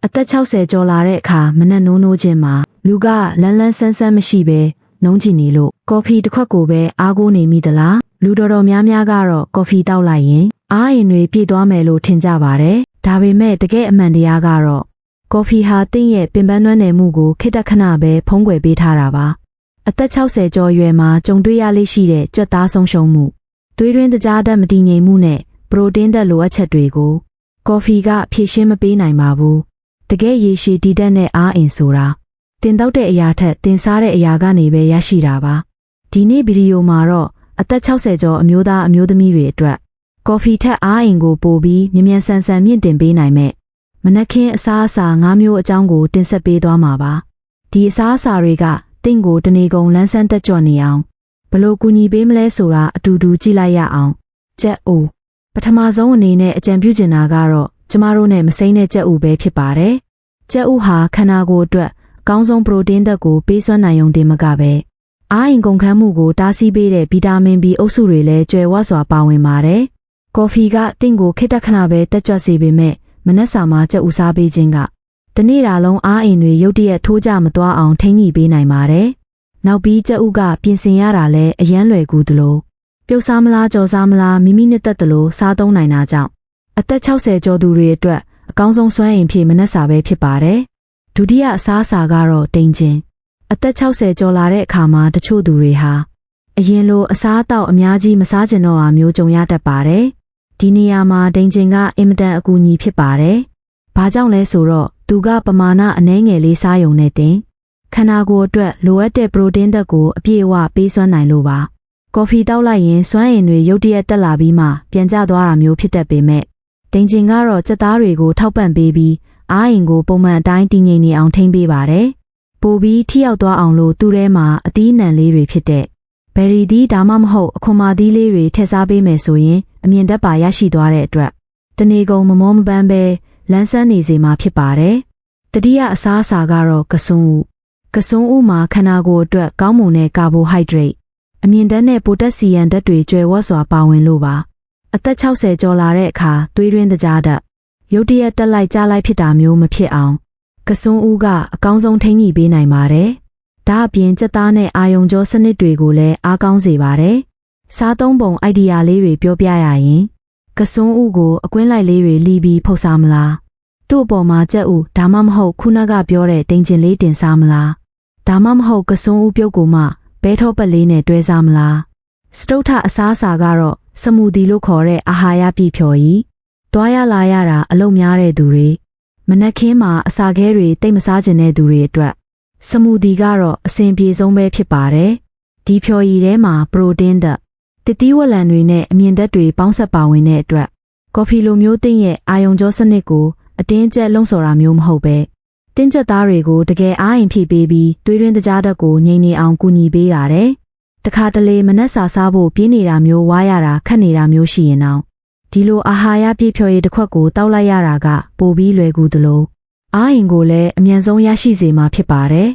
အသက်60ကျော်လာတဲ့အခါမနက်နိုးနိုးချင်းမှာလူကလန်းလန်းဆန်းဆန်းမရှိပဲနှုံးချနေလို့ကော်ဖီတစ်ခွက်ကိုပဲအားကိုးနေမိသလားလူတော်များများကတော့ကော်ဖီတောက်လိုက်ရင်အားအင်တွေပြည့်သွားမယ်လို့ထင်ကြပါတယ်ဒါပေမဲ့တကယ်အမှန်တရားကတော့ကော်ဖီဟာတင့်ရဲ့ပင်ပန်းနွမ်းနယ်မှုကိုခိတ္တခဏပဲဖုံးကွယ်ပေးထားတာပါအသက်60ကျော်ရွယ်မှာကြုံတွေ့ရလိမ့်ရှိတဲ့ကြွက်သားဆုံးရှုံးမှုသွေးရင်းတကြားဓာတ်မတည်ငြိမ်မှုနဲ့ပရိုတင်းဓာတ်လိုအပ်ချက်တွေကိုကော်ဖီကဖြည့်ရှင်းမပေးနိုင်ပါဘူးတကယ်ရေရှည်တည်တတ်တဲ့အားအင်ဆိုတာတင်တောက်တဲ့အရာထက်တင်စားတဲ့အရာကနေပဲရရှိတာပါဒီနေ့ဗီဒီယိုမှာတော့အသက်60ကျော်အမျိုးသားအမျိုးသမီးတွေအတွက်ကော်ဖီထက်အားအင်ကိုပိုပြီးမြ мян ဆန်ဆန်မြင့်တင်ပေးနိုင်မဲ့မနက်ခင်းအစားအစာ5မျိုးအကြောင်းကိုတင်ဆက်ပေးသွားမှာပါဒီအစားအစာတွေကတင့်ကိုတနေကုန်လန်းဆန်းတက်ကြွနေအောင်ဘလို့ကူညီပေးမလဲဆိုတာအတူတူကြည့်လိုက်ရအောင်ကြက်အိုပထမဆုံးအနေနဲ့အကြံပြုချင်တာကတော့ကျမတို့နဲ့မစိမ့်တဲ့ကြက်ဥပဲဖြစ်ပါတယ်ကြက်ဥဟာခန္ဓာကိုယ်အတွက်အကောင်းဆုံးပရိုတင်းဓာတ်ကိုပေးစွမ်းနိုင်ုံတင်မကပဲအားအင်ကုန်ခန်းမှုကိုတားဆီးပေးတဲ့ဗီတာမင် B အုပ်စုတွေလည်းကျွယ်ဝစွာပါဝင်ပါတယ်ကော်ဖီကတင့်ကိုခိတ္တခဏပဲတက်ကြွစေပေမဲ့မနက်စာမှာကြက်ဥစားပေးခြင်းကတနေ့တာလုံးအားအင်တွေရုတ်တရက်ထိုးကျမသွားအောင်ထိန်းညှိပေးနိုင်ပါတယ်နောက်ပြီးကြက်ဥကပြင်ဆင်ရတာလည်းအရန်လွယ်ကူသလိုပြုတ်စားမလားကြော်စားမလားမိမိနဲ့တက်သလိုစားသုံးနိုင်တာကြောင့်အသက်60ကျော်သူတွေအတွက်အကောင်းဆုံးစွမ်းအင်ဖြည့်မနက်စာပဲဖြစ်ပါတယ်ဒုတိယအစားအစာကတော့တိမ်ချင်းအသက်60ကျော်လာတဲ့အခါမှာတချို့သူတွေဟာအရင်လိုအစားအသောက်အများကြီးမစားကျင်တော့တာမျိုးကြုံရတတ်ပါတယ်ဒီနေရာမှာတိမ်ချင်းကအင်မတန်အကူအညီဖြစ်ပါတယ်ဘာကြောင့်လဲဆိုတော့သူကပမာဏအနည်းငယ်လေးစားရုံနဲ့တင်ခန္ဓာကိုယ်အတွက်လိုအပ်တဲ့ပရိုတင်းဓာတ်ကိုအပြည့်အဝပေးစွမ်းနိုင်လို့ပါကော်ဖီတောက်လိုက်ရင်စွမ်းအင်တွေရုတ်တရက်တက်လာပြီးမှပြန်ကျသွားတာမျိုးဖြစ်တတ်ပေမဲ့တိမ်ချင်းကတော့ကြက်သားတွေကိုထောက်ပံ့ပေးပြီးအားအင်ကိုပုံမှန်အတိုင်းတည်ငြိမ်နေအောင်ထိန်းပေးပါတယ်ပိုပြီးထိရောက်သွားအောင်လို့သူ့ထဲမှာအသီးအနှံလေးတွေဖြစ်တဲ့ဘယ်ရီသီးဒါမှမဟုတ်အခွန်မာသီးလေးတွေထည့်စားပေးမယ်ဆိုရင်အမြင်တက်ပါရရှိသွားတဲ့အတွက်တနေကုန်မမောမပန်းပဲလန်းဆန်းနေစေမှာဖြစ်ပါတယ်တတိယအစားအစာကတော့ကစွန်းဦးမှာခန္ဓာကိုယ်အတွက်ကောင်းမွန်တဲ့ကာဘိုဟိုက်ဒရိတ်အမြင့်ဓာတ်နဲ့ပိုတက်ဆီယမ်ဓာတ်တွေကျွယ်ဝစွာပါဝင်လို့ပါအသက်60ကျော်လာတဲ့အခါသွေးရင်းတကြားဓာတ်ရုတ်တရက်တက်လိုက်ကြားလိုက်ဖြစ်တာမျိုးမဖြစ်အောင်ကစွန်းဦးကအကောင်းဆုံးထိန်းညှိပေးနိုင်ပါတယ်ဒါအပြင်ကြက်သားနဲ့အာယုံကြောစနစ်တွေကိုလည်းအားကောင်းစေပါတယ်စားသုံးပုံအိုင်ဒီယာလေးတွေပြောပြရရင်ကစွန်းဦးကိုအကွင်းလိုက်လေးတွေလီးပြီးဖုတ်စားမလားသူ့အပေါ်မှာကြက်ဥဒါမှမဟုတ်ခုနကပြောတဲ့တိမ်ကျင်လေးတင်စားမလားဒါမှမဟုတ်ကစွန်းဦးပြုတ်ကိုမှဘဲထောပတ်လေးနဲ့တွဲစားမလားစတုထအစားအစာကတော့စမူဒီလို့ခေါ်တဲ့အာဟာရပြည့်ဖြော်ကြီးသွားရလာရတာအလုပ်များတဲ့သူတွေမနက်ခင်းမှာအစာခဲတွေတိတ်မစားကျင်တဲ့သူတွေအတွက်စမူဒီကတော့အဆင်ပြေဆုံးပဲဖြစ်ပါတယ်ဒီဖြော်ရည်ထဲမှာပရိုတင်းဓာတ်တတိဝလံတွေနဲ့အမြင့်ဓာတ်တွေပေါင်းစပ်ပါဝင်တဲ့အတွက်ကော်ဖီလိုမျိုးတင့်ရဲ့အာယုံကြောစနစ်ကိုအတင်းကျပ်လှုံ့ဆော်တာမျိုးမဟုတ်ပဲတင်းကျပ်သားတွေကိုတကယ်အားရင်ဖြည့်ပေးပြီးသွေးရင်းတကြားဓာတ်ကိုငြိမ်နေအောင်ကူညီပေးရတယ်တခါတလေမနက်စာစားဖို့ပြင်းနေတာမျိုးဝါရတာခက်နေတာမျိုးရှိရင်တော့ဒီလိုအာဟာရပြည့်ဖြော်ရည်တစ်ခွက်ကိုတောက်လိုက်ရတာကပိုပြီးလွယ်ကူသလိုအားရင်ကိုလည်းအမြန်ဆုံးရရှိစေမှာဖြစ်ပါတယ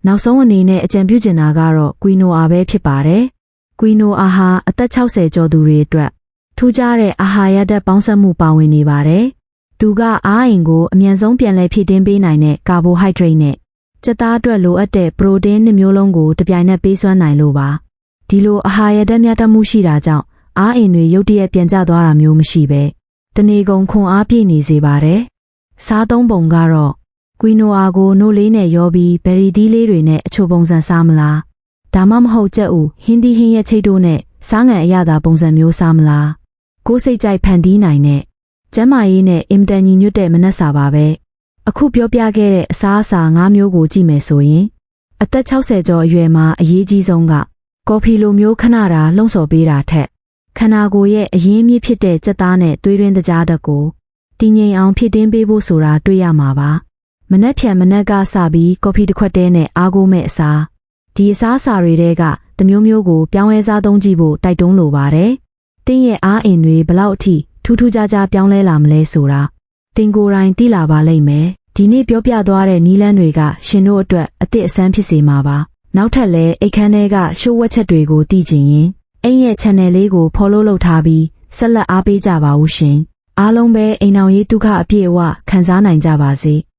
်နောက်ဆုံးအနေနဲ့အကြံပြုချင်တာကတော့ကွီနိုအာပဲဖြစ်ပါတယ်ကွီနိုအာဟာအသက်60ကျော်သူတွေအတွက်ထူးခြားတဲ့အာဟာရဓာတ်ပေါင်းစပ်မှုပါဝင်နေပါတယ်သူကအားအင်ကိုအမြန်ဆုံးပြန်လည်ဖြည့်တင်းပေးနိုင်တဲ့ကာဘိုဟိုက်ဒရိတ်နဲ့ကြက်သားအတွက်လိုအပ်တဲ့ပရိုတင်း2မျိုးလုံးကိုတပြိုင်နက်ပေးစွမ်းနိုင်လို့ပါဒီလိုအာဟာရဓာတ်မျှတမှုရှိတာကြောင့်အားအင်တွေရုတ်တရက်ပြန်ကျသွားတာမျိုးမရှိပဲတနေကုန်ခွန်အားပြည့်နေစေပါတယ်စားသုံးပုံကတော့ကွီနိုအာကိုနို့လေးနဲ့ရောပြီးဘယ်ရီသီးလေးတွေနဲ့အချိုပုံစံစားမလားဒါမှမဟုတ်ကြက်ဥဟင်းသီးဟင်းရက်ချိတ်တို့နဲ့စားငံအရသာပုံစံမျိုးစားမလားကိုယ်စိတ်ကြိုက်ဖန်တီးနိုင်တဲ့ကျန်းမာရေးနဲ့အင်မတန်ညီညွတ်တဲ့မနက်စာပါပဲအခုပြောပြခဲ့တဲ့အစားအစာ5မျိုးကိုကြည့်မယ်ဆိုရင်အသက်60ကျော်အရွယ်မှာအရေးကြီးဆုံးကကော်ဖီလိုမျိုးခဏတာလှုံ့ဆော်ပေးတာထက်ခန္ဓာကိုယ်ရဲ့အရင်းမြစ်ဖြစ်တဲ့ကြက်သားနဲ့သွေးရင်းတကြားဓာတ်ကိုတည်ငြိမ်အောင်ဖြည့်တင်းပေးဖို့ဆိုတာတွေ့ရမှာပါမနက်ဖြန်မနက်ကစပြီးကော်ဖီတစ်ခွက်တည်းနဲ့အားကိုးမဲ့အစားဒီအစားအစာတွေတဲကတမျိုးမျိုးကိုပြောင်းလဲစားသုံးကြည့်ဖို့တိုက်တွန်းလိုပါတယ်တင်းရဲ့အားအင်တွေဘလောက်အထိထူးထူးခြားခြားပြောင်းလဲလာမလဲဆိုတာတင်ကိုယ်တိုင်သိလာပါလိမ့်မယ်ဒီနေ့ပြောပြသွားတဲ့နီးလန်းတွေကရှင်တို့အတွက်အသစ်အဆန်းဖြစ်စေမှာပါနောက်ထပ်လည်းအိတ်ခမ်းထဲကရှိုးဝက်ချက်တွေကိုသိချင်ရင်အိမ်ရဲ့ channel လေးကို follow လုပ်ထားပြီးဆက်လက်အားပေးကြပါဦးရှင်အားလုံးပဲအိမ်အောင်ရေးဒုက္ခအပြည့်အဝခံစားနိုင်ကြပါစေ